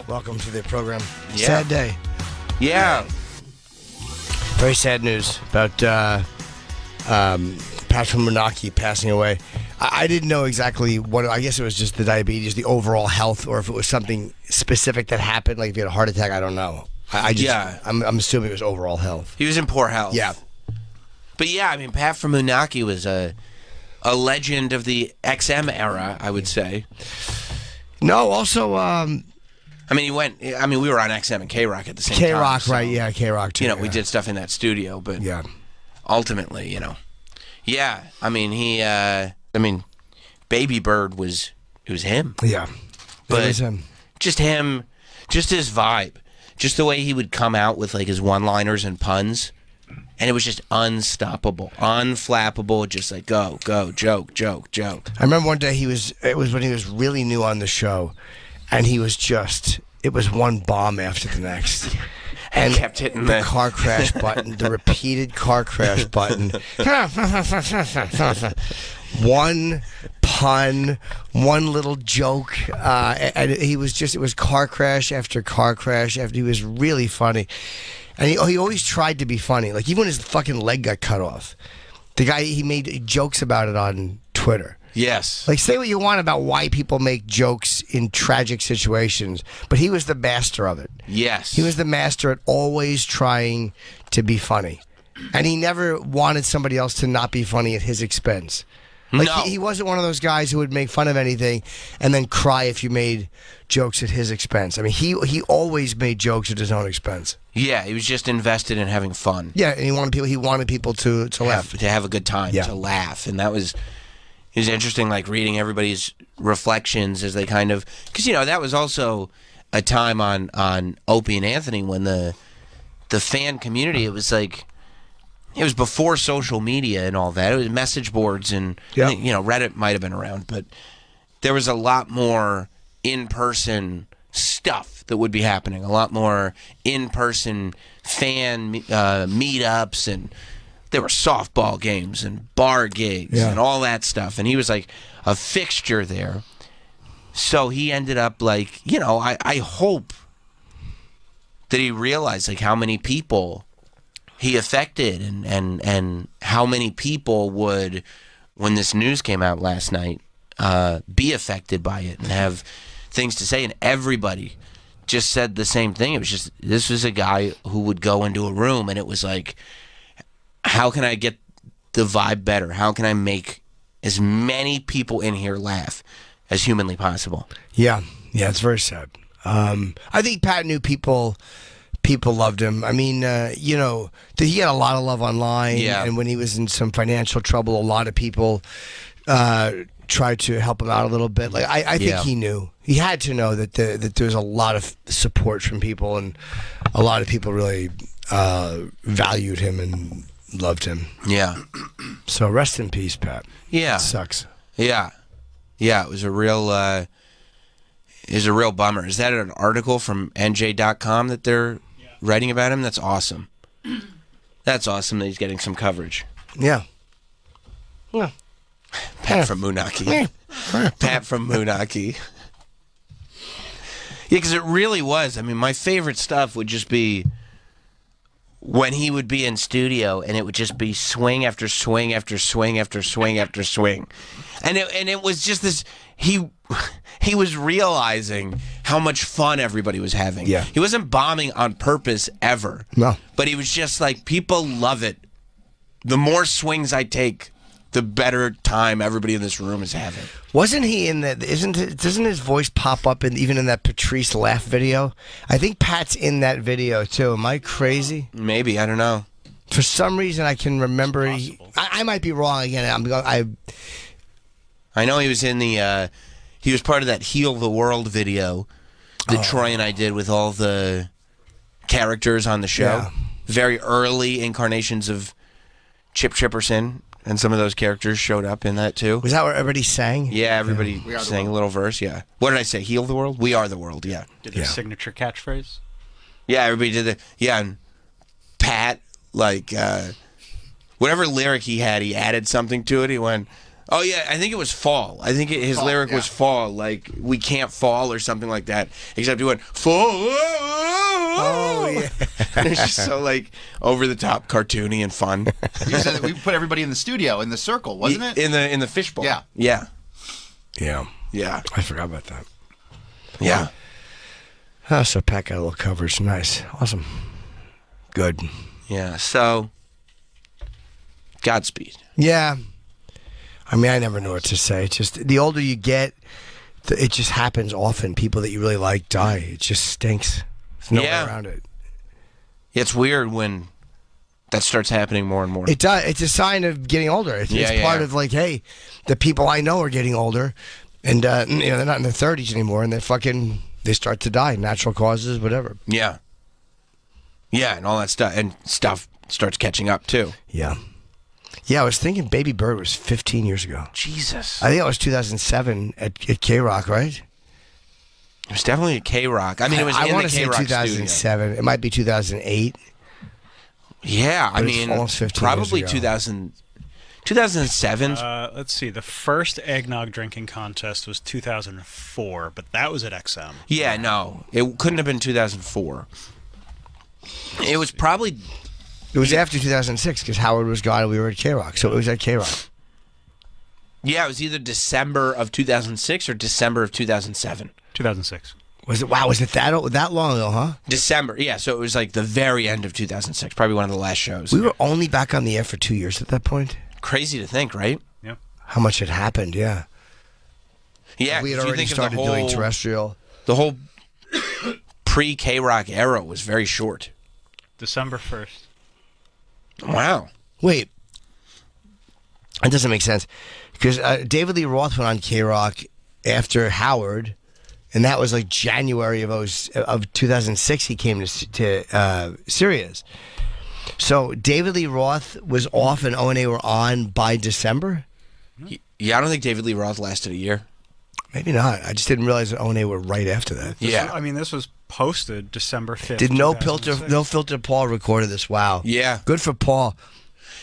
Welcome to the program. Yeah. Sad day. Yeah. Very sad news about Patrick Philbin passing away. I didn't know exactly what. I guess it was just the diabetes, the overall health, or if it was something specific that happened, like if he had a heart attack. I don't know. I'm assuming it was overall health. He was in poor health. Yeah. But yeah, I mean, Pat from Moonachie was a legend of the XM era, I would say. No, also, we were on XM and K-Rock at the same time. K-Rock, so, right? Yeah, K-Rock too. we did stuff in that studio, but yeah, ultimately, yeah. I mean, Baby Bird was him. Yeah, but it was him. Just him, just his vibe, just the way he would come out with like his one-liners and puns. And it was just unstoppable, unflappable, just like go, joke. I remember one day it was when he was really new on the show, and it was one bomb after the next. And kept hitting the car crash button, the repeated car crash button. One pun, one little joke, and it was car crash after car crash after. He was really funny. And he always tried to be funny. Like, even when his fucking leg got cut off, the guy, he made jokes about it on Twitter. Yes. Like, say what you want about why people make jokes in tragic situations, but he was the master of it. Yes. He was the master at always trying to be funny. And he never wanted somebody else to not be funny at his expense. Like, no. He wasn't one of those guys who would make fun of anything and then cry if you made jokes at his expense. I mean, he always made jokes at his own expense. Yeah, he was just invested in having fun. Yeah, and he wanted people to laugh. To have a good time, to laugh. And it was interesting, like, reading everybody's reflections as they kind of... Because, that was also a time on Opie and Anthony when the fan community, it was like... It was before social media and all that. It was message boards and, Reddit might have been around, but there was a lot more in-person stuff that would be happening, a lot more in-person fan meetups, and there were softball games and bar gigs and all that stuff, and he was like a fixture there. So he ended up like, I hope that he realized like how many people he affected and how many people would, when this news came out last night, be affected by it and have things to say. And everybody just said the same thing. It was just, this was a guy who would go into a room and it was like, how can I get the vibe better? How can I make as many people in here laugh as humanly possible? Yeah, it's very sad. I think Pat knew people loved him. I mean, he had a lot of love online, and when he was in some financial trouble, a lot of people tried to help him out a little bit. Like, I think he knew. He had to know that there was a lot of support from people, and a lot of people really valued him and loved him. Yeah. So rest in peace, Pat. Yeah. It sucks. Yeah. Yeah, it was a real bummer. Is that an article from NJ.com that they're writing about him? That's awesome. That's awesome that he's getting some coverage. Yeah. Pat from Moonachie. Pat from Moonachie. Yeah, because it really was. I mean, my favorite stuff would just be when he would be in studio and it would just be swing after swing after swing after swing after swing. And it was just this... He was realizing how much fun everybody was having. Yeah. He wasn't bombing on purpose ever. No. But he was just like, people love it. The more swings I take, the better time everybody in this room is having. Wasn't he in that? Doesn't his voice pop up even in that Patrice laugh video? I think Pat's in that video too. Am I crazy? Maybe, I don't know. For some reason, I can remember. I might be wrong again. I know he was in the. He was part of that Heal the World video that Troy and I did with all the characters on the show. Yeah. Very early incarnations of Chip Chipperson, and some of those characters showed up in that too. Was that what everybody sang? Yeah, everybody sang a little verse, yeah. What did I say? Heal the World? We are the world, yeah. Did their signature catchphrase? Yeah, everybody did that. Yeah, and Pat, like, whatever lyric he had, he added something to it. He went, Oh yeah, I think it was fall. I think his lyric was fall, like we can't fall or something like that. Except he went fall. Oh yeah. And it's just so like over the top, cartoony and fun. You said that we put everybody in the studio in the circle, wasn't it? In the fishbowl. Yeah. Yeah. Yeah. Yeah. I forgot about that. Yeah. Oh, so Pat got a little coverage. Nice. Awesome. Good. Yeah. So Godspeed. Yeah. I mean, I never know what to say. It's just the older you get, it just happens often. People that you really like die. It just stinks. There's no way around it. It's weird when that starts happening more and more. It does. It's a sign of getting older. It's part of like, hey, the people I know are getting older, and they're not in their 30s anymore, and they start to die, natural causes, whatever. Yeah. Yeah, and all that stuff, and stuff starts catching up too. Yeah. Yeah, I was thinking Baby Bird was 15 years ago. Jesus. I think that was 2007 at K-Rock, right? It was definitely a K-Rock. I mean, it was in the K-Rock 2007. studio. It might be 2008. Yeah, I mean, almost 15 probably years ago. 2007. Let's see. The first eggnog drinking contest was 2004, but that was at XM. Yeah, no. It couldn't have been 2004. It was probably... It was after 2006 because Howard was gone and we were at K-Rock, so it was at K-Rock. Yeah, it was either December of 2006 or December of 2007. 2006. Was it? Wow, was it that long ago, huh? December, yeah, so it was like the very end of 2006, probably one of the last shows. We were only back on the air for 2 years at that point. Crazy to think, right? Yeah. How much had happened, yeah. Yeah, We had if you already think of started doing terrestrial. The whole pre-K-Rock era was very short. December 1st. Wow. Wait. That doesn't make sense. Because David Lee Roth went on K-Rock after Howard, and that was like January of 2006 he came to Sirius. So David Lee Roth was off and O&A were on by December? Yeah, I don't think David Lee Roth lasted a year. Maybe not. I just didn't realize that O&A were right after that. This was posted December 5th. Did No Filter Paul recorded this? Wow. Yeah. Good for Paul.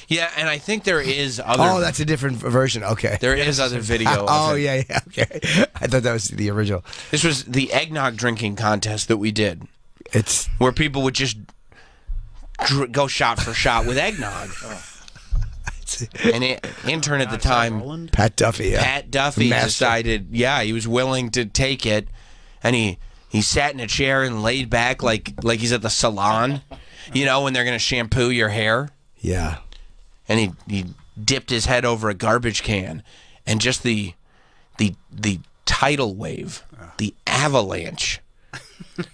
Yeah, and I think there is other... Oh, that's a different version. Okay. There is other video Oh, of it. yeah, okay. I thought that was the original. This was the eggnog drinking contest that we did. It's where people would just go shot for shot with eggnog. And intern at the time, Pat Duffy. Yeah. Pat Duffy decided, he was willing to take it, and he sat in a chair and laid back like he's at the salon, when they're gonna shampoo your hair. Yeah. And he dipped his head over a garbage can, and just the tidal wave, the avalanche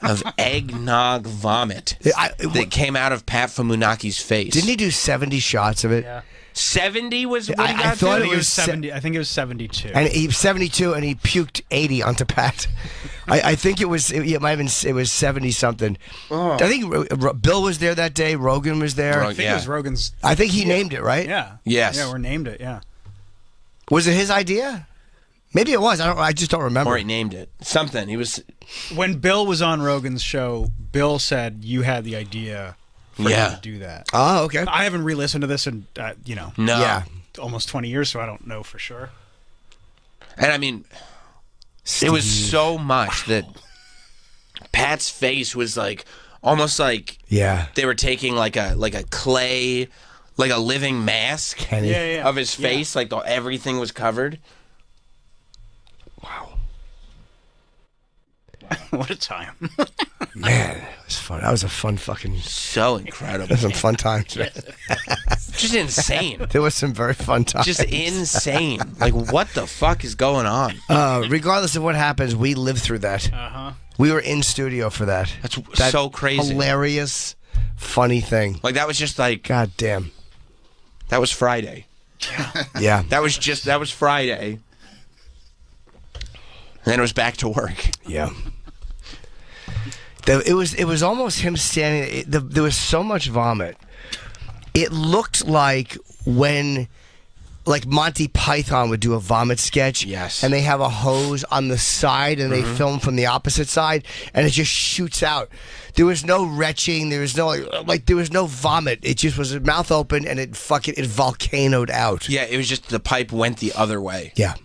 of eggnog vomit that came out of Pat from Moonachie's face. Didn't he do 70 shots of it? Yeah. 70 was what he got I thought it was 70. I think it was 72. And he 72, and he puked 80 onto Pat. I think it was. It might have been. It was 70 something. Oh. I think Bill was there that day. Rogan was there. I think it was Rogan's. I think he named it, right? Yeah. Yes. Yeah, we named it. Yeah. Was it his idea? Maybe it was. I just don't remember. Or he named it something. He was. When Bill was on Rogan's show, Bill said you had the idea. For him to do that. Oh, okay. I haven't re-listened to this in almost 20 years, so I don't know for sure. And I mean, it was so much that Pat's face was like almost like they were taking like a clay, like a living mask of his face, like everything was covered. Wow. What a time. Man, it was fun. That was a fun fucking... So incredible. There's some fun times, man. Just insane. There was some very fun times. Just insane. Like, what the fuck is going on? Regardless of what happens, we lived through that. Uh-huh. We were in studio for that. That's so crazy. Hilarious, funny thing. Like, that was just like... God damn. That was Friday. Yeah. That was Friday. And then it was back to work. Yeah. It was almost him standing. There was so much vomit. It looked like when like Monty Python would do a vomit sketch. Yes. And they have a hose on the side and they film from the opposite side and it just shoots out. There was no retching. There was no there was no vomit. It just was mouth open and it volcanoed out. Yeah, it was just the pipe went the other way. Yeah.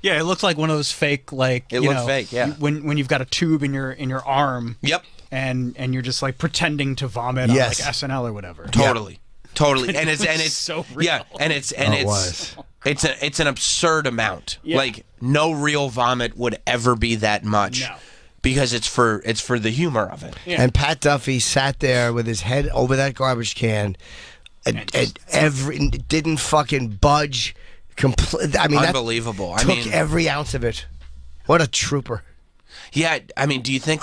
Yeah, it looked like one of those fake It looked fake, yeah. When you've got a tube in your arm. Yep. And you're just like pretending to vomit on like SNL or whatever. Totally. Totally. And it's so real. Yeah, and it's an absurd amount. Yeah. Like no real vomit would ever be that much. No. Because it's for the humor of it. Yeah. And Pat Duffy sat there with his head over that garbage can and didn't fucking budge. I mean, unbelievable. That took every ounce of it. What a trooper. Yeah, I mean, do you think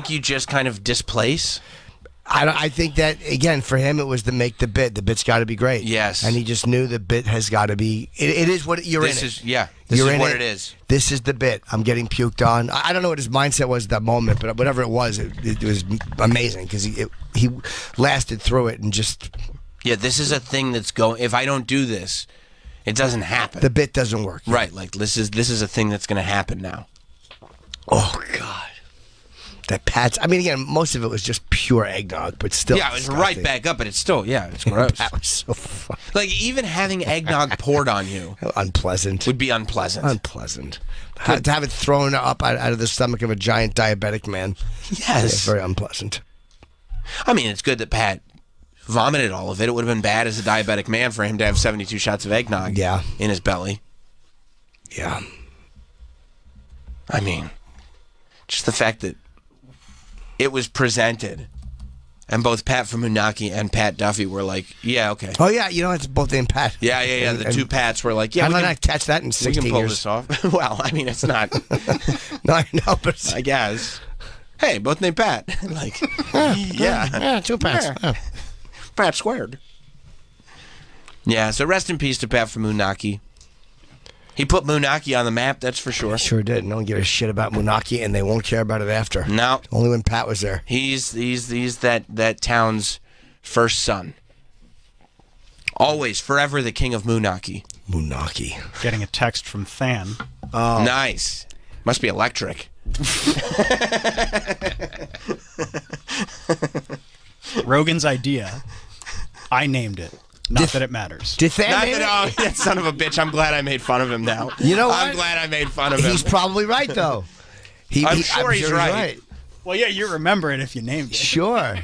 you just kind of displace? I think that, again, for him, it was to make the bit. The bit's got to be great. Yes. And he just knew the bit has got to be. It is what you're in. This is what it is. This is the bit. I'm getting puked on. I don't know what his mindset was at that moment, but whatever it was amazing because he lasted through it and just. Yeah, this is a thing that's going. If I don't do this, it doesn't happen. The bit doesn't work. Right. Like this is a thing that's going to happen now. Oh God. That Pat's. I mean, again, most of it was just pure eggnog, but still. Yeah, it was right back up, but it's still, it's gross. That was so fun. Like even having eggnog poured on you, unpleasant. would be unpleasant. Unpleasant. To have it thrown up out of the stomach of a giant diabetic man. Yes, it's very unpleasant. I mean, it's good that Pat vomited all of it. It would have been bad as a diabetic man for him to have 72 shots of eggnog. In his belly. Yeah. I mean, just the fact that it was presented, and both Pat from Moonachie and Pat Duffy were like, "Yeah, okay." Oh yeah, it's both named Pat. Yeah. The two Pats were like, "Yeah, how did I not catch that in 16 years? We can pull this off." Well, I mean, it's not. No, I know, but I guess. Hey, both named Pat. Like, yeah, two Pats. Yeah. Pat squared. Yeah. So rest in peace to Pat from Moonachie. He put Moonachie on the map, that's for sure. Sure did. No one give a shit about Moonachie, and they won't care about it after. No. Only when Pat was there. He's that town's first son. Always, forever the king of Moonachie. Moonachie. Getting a text from Than. Oh. Nice. Must be electric. Rogan's idea. I named it. Not that it matters. Did Than name it? Oh, that son of a bitch. I'm glad I made fun of him now. You know what? I'm glad I made fun of him. He's probably right, though. I'm sure he's right. Well, yeah, you remember it if you named it. Sure.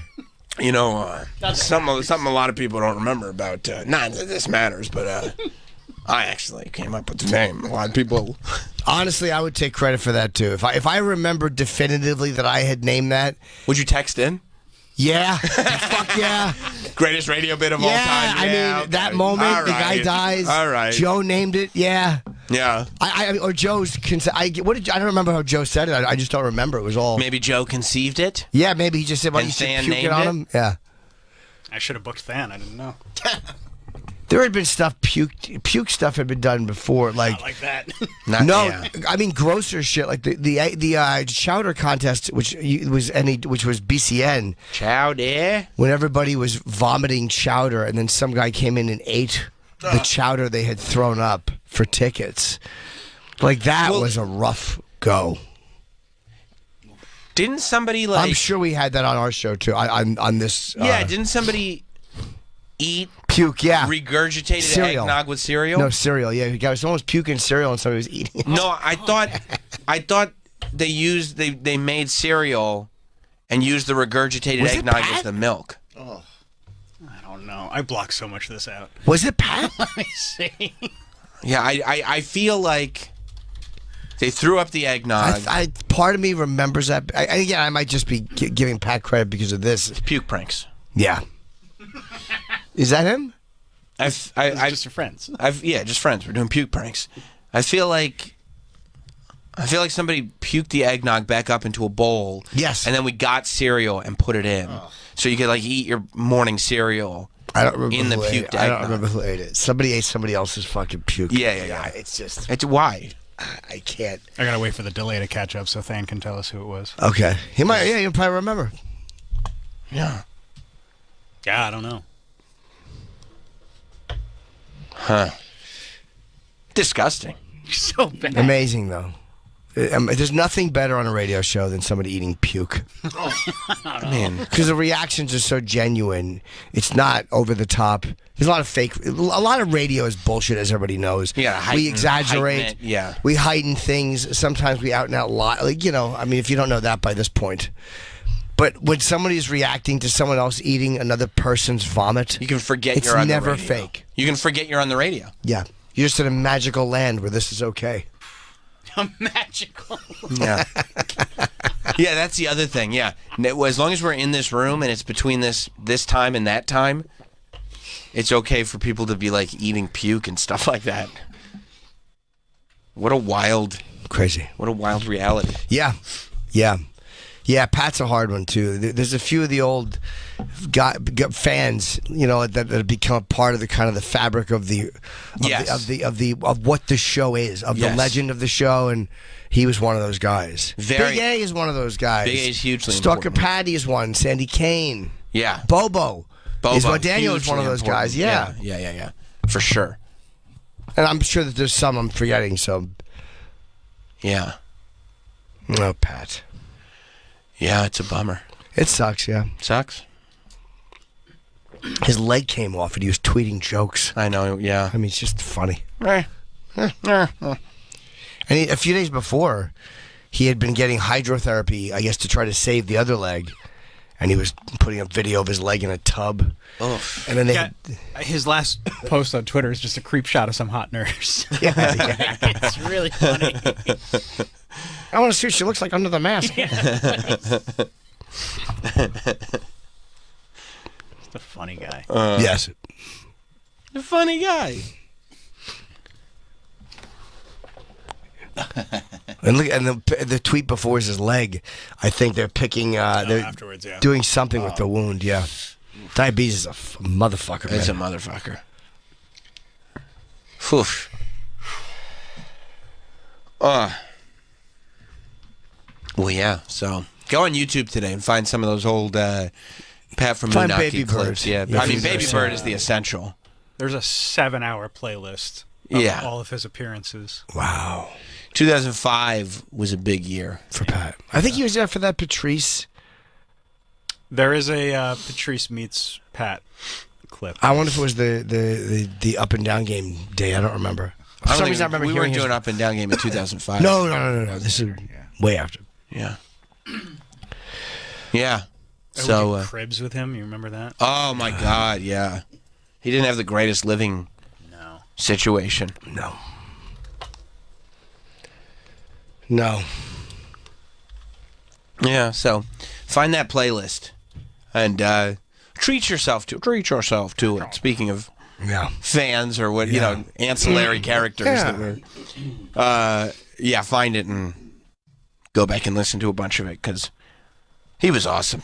You know, something a lot of people don't remember about, not that this matters, but I actually came up with the name. A lot of people... Honestly, I would take credit for that, too. If I remember definitively that I had named that... Would you text in? Yeah. Fuck yeah. Greatest radio bit of all time. Yeah, I mean, okay. that moment, the guy dies. All right. Joe named it. Yeah. Yeah. Or Joe's. I don't remember how Joe said it. I just don't remember. It was all. Maybe Joe conceived it. Yeah, maybe he just said, "Why don't you puke it on him?" Yeah. I should have booked Than. I didn't know. There had been stuff puke stuff had been done before, Not like that. I mean grosser shit like the chowder contest, which was BCN. Chowder. When everybody was vomiting chowder, and then some guy came in and ate the chowder they had thrown up for tickets. Like that was a rough go. Didn't somebody like? I'm sure we had that on our show too. On this. Yeah, didn't somebody eat puke? Yeah, regurgitated cereal. Eggnog with cereal. No cereal. Yeah, someone was puking cereal and somebody was eating it. No, I thought they made cereal and used the regurgitated eggnog as the milk. Oh, I don't know. I blocked so much of this out. Was it Pat? Let me see. Yeah, I feel like they threw up the eggnog. Part of me remembers that. Again, I might just be giving Pat credit because of this. It's puke pranks. Yeah. Is that him? Just your friends. Just friends. We're doing puke pranks. I feel like somebody puked the eggnog back up into a bowl. Yes. And then we got cereal and put it in. Oh. So you could like eat your morning cereal. I don't remember in the puked eggnog. I don't remember who ate it. Somebody ate somebody else's fucking puke. Yeah. It's why? I can't. I gotta wait for the delay to catch up so Than can tell us who it was. Okay. He might. Yeah, you'll probably remember. Yeah. Yeah, I don't know. Huh. Disgusting. So bad. Amazing, though. There's nothing better on a radio show than somebody eating puke. Man. Because the reactions are so genuine. It's not over the top. There's a lot of fake. A lot of radio is bullshit, as everybody knows. Yeah, we exaggerate. Heighten it, yeah. We heighten things. Sometimes we out and out lie. Like, you know, I mean, if you don't know that by this point. But when somebody's reacting to someone else eating another person's vomit, you can forget it's you're on the never radio. fake. You can forget you're on the radio. Yeah. You're just in a magical land where this is okay. A magical. Yeah. Yeah, that's the other thing. Yeah. As long as we're in this room and it's between this time and that time, it's okay for people to be like eating puke and stuff like that. What a wild, crazy. What a wild reality. Yeah. Yeah. Yeah, Pat's a hard one too. There's a few of the old fans, you know, that have become part of the kind of the fabric of what the show is, of the legend of the show, and he was one of those guys. Big A is one of those guys. Big A is hugely Stalker important. Patty is one. Sandy Kane. Yeah. Bobo is what Daniel is one of those important. guys. Yeah. Yeah. For sure. And I'm sure that there's some I'm forgetting. So. Yeah. Oh, Pat. Yeah, it's a bummer. It sucks, yeah. Sucks. His leg came off and he was tweeting jokes. I know, yeah. I mean, it's just funny. And a few days before, he had been getting hydrotherapy, I guess, to try to save the other leg. And he was putting a video of his leg in a tub. Oof. And then his last post on Twitter is just a creep shot of some hot nurse. Yeah. It's really funny. I want to see what she looks like under the mask. Just a funny guy. Yes. A funny guy. And look, and the tweet before is his leg. I think they're picking. They're afterwards, yeah. doing something with the wound. Yeah. Diabetes is a motherfucker. It's a man. motherfucker. Oof. Well, yeah. So go on YouTube today and find some of those old Pat from Find Moonachie Baby clips. Bird. Yeah, Yeah, I mean, if Baby you've Bird ever is the essential. There's a 7-hour playlist of Yeah. all of his appearances. Wow. 2005 was a big year For Pat. I think he was there for that Patrice. There is a Patrice meets Pat clip. I wonder if it was the up and down game day. I don't remember. For some reason, I remember we hearing weren't doing up and down game in 2005. No. This is way after. Yeah. Yeah. We So. did Cribs with him. You remember that? Oh my God! Yeah. He didn't have the greatest living situation. No. Yeah. So find that playlist and treat yourself to it. Speaking of fans or what, you know, ancillary characters that were, find it and go back and listen to a bunch of it because he was awesome.